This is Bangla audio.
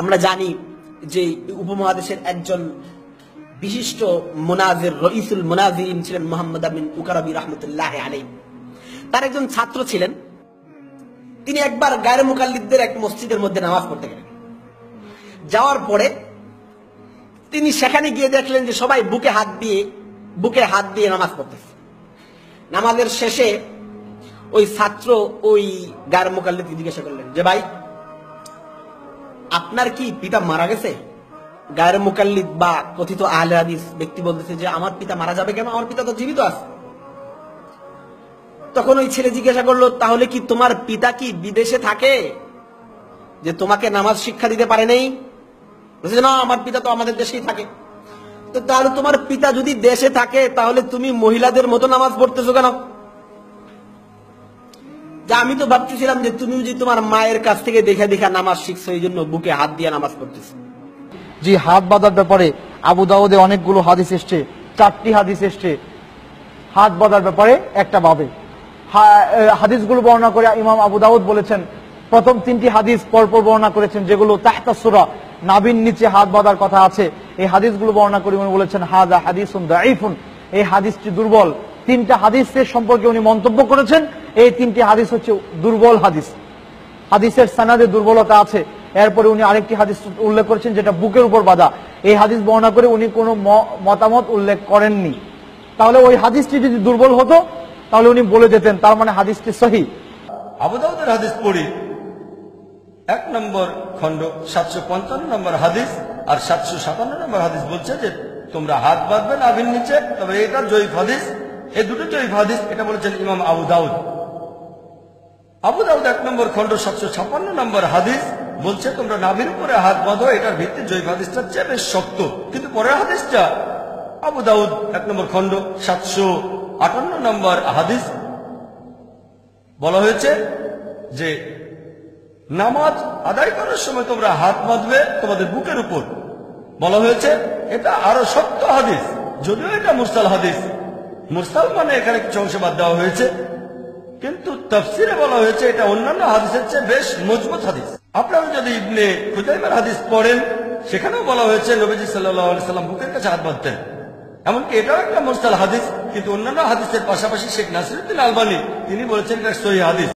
আমরা জানি যে উপমহাদেশের একজন বিশিষ্ট মুনাজির, রইসুল মুনাজিরিন ছিলেন মুহাম্মদ আমিন উকারাবি রাহমাতুল্লাহ আলাইহি। তার একজন ছাত্র ছিলেন, তিনি একবার গায়রে মুকাল্লিদদের এক মসজিদের মধ্যে নামাজ পড়তে গেলেন। যাওয়ার পরে তিনি সেখানে গিয়ে দেখলেন যে সবাই বুকে হাত দিয়ে নামাজ পড়তেছে। নামাজের শেষে ওই ছাত্র ওই গায়রে মুকাল্লিদকে জিজ্ঞাসা করলেন যে, ভাই, আপনার কি পিতা মারা গেছে? গায়রে মুকাল্লিদ বা কথিত আহলে হাদিস ব্যক্তি বলতেছে যে, আমার পিতা মারা যাবে কেন? আমার পিতা তো জীবিত আছে। তখন ওই ছেলে জিজ্ঞাসা করলো, তাহলে কি তোমার পিতা কি বিদেশে থাকে যে তোমাকে নামাজ শিক্ষা দিতে পারে নাই? বলছে, না, আমার পিতা তো আমাদের দেশেই থাকে। তো তাহলে তোমার পিতা যদি দেশে থাকে, তাহলে তুমি মহিলাদের মতো নামাজ পড়তেছো কেন? যে আমি তো ভাবতেছিলাম যে তুমি যদি তোমার মায়ের কাছ থেকে দেখা দেখা নামাজ শিখছো, এই জন্য বুকে হাত দিয়ে নামাজ পড়তেছো। জি, হাত বাঁধার ব্যাপারে আবু দাউদে অনেকগুলো হাদিস এসছে, 4টি হাদিস এসছে হাত বাঁধার ব্যাপারে একটা ভাবে। হাদিসগুলো বর্ণনা করে ইমাম আবু দাউদ বলেছেন, প্রথম 3টি হাদিস পরপর বর্ণনা করেছেন যেগুলো তাহতা সূরা, নাভির নিচে হাত বাঁধার কথা আছে। এই হাদিসগুলো বর্ণনা করে উনি বলেছেন হাযা হাদিসুন দাঈফুন, এই হাদিসটি দুর্বল। 3টা হাদিসের সম্পর্কে উনি মন্তব্য করেছেন, এই 3টি হাদিস হচ্ছে দুর্বল হাদিস, হাদিসের সানাদে দুর্বলতা আছে। এরপরে উনি আরেকটি হাদিস উল্লেখ করেছেন যেটা বুকের উপর বাঁধা। এই হাদিস বর্ণনা করে উনি কোনো মতামত উল্লেখ করেননি। তাহলে ওই হাদিসটি যদি দুর্বল হতো তাহলে উনি বলে যেতেন, তার মানে হাদিসটি সহিহ। আবু দাউদের হাদিস পড়ি, 1 নম্বর খণ্ড 755 নম্বর হাদিস আর 757 নম্বর হাদিস বলছে যে তোমরা হাত বাঁধবে নাভির নিচে। তবে এটা জয়ীফ হাদিস, এই দুটো জয়ীফ হাদিস, এটা বলেছেন ইমাম আবু দাউদ। আবু দাউদ 1 নম্বর খণ্ড 756 নম্বর হাদিস বলছে তোমরা নাভির উপরে হাত বাঁধো, এটার ভিত্তি জয়ীফ হাদিসটার চেয়ে বেশ শক্ত। কিন্তু পরের হাদিসটা আবু দাউদ 1 নম্বর খণ্ড 758 নম্বর হাদিস বলা হয়েছে যে নামাজ আদায় করার সময় তোমরা হাত বাঁধবে তোমাদের বুকের উপর। বলা হয়েছে এটা আরো শক্ত হাদিস, যদিও এটা মুরসাল হাদিস। মুরসাল মানে এখানে কিছু অংশ বাদ দেওয়া হয়েছে, কিন্তু তাফসিরে বলা হয়েছে এটা অন্যান্য হাদিসের চেয়ে বেশ মজবুত হাদিস। আপনারা যদি ইবনে খুজাইমার হাদিস পড়েন, সেখানেও বলা হয়েছে নবীজি সাল্লাল্লাহু আলাইহি সাল্লাম বুকের কাছে হাত বাঁধতেন। এমনকি এটাও একটা মুরসাল হাদিস, কিন্তু অন্যান্য হাদিসের পাশাপাশি শেখ নাসিরউদ্দিন আলবানী তিনি বলেছেন এটা সহিহ হাদিস।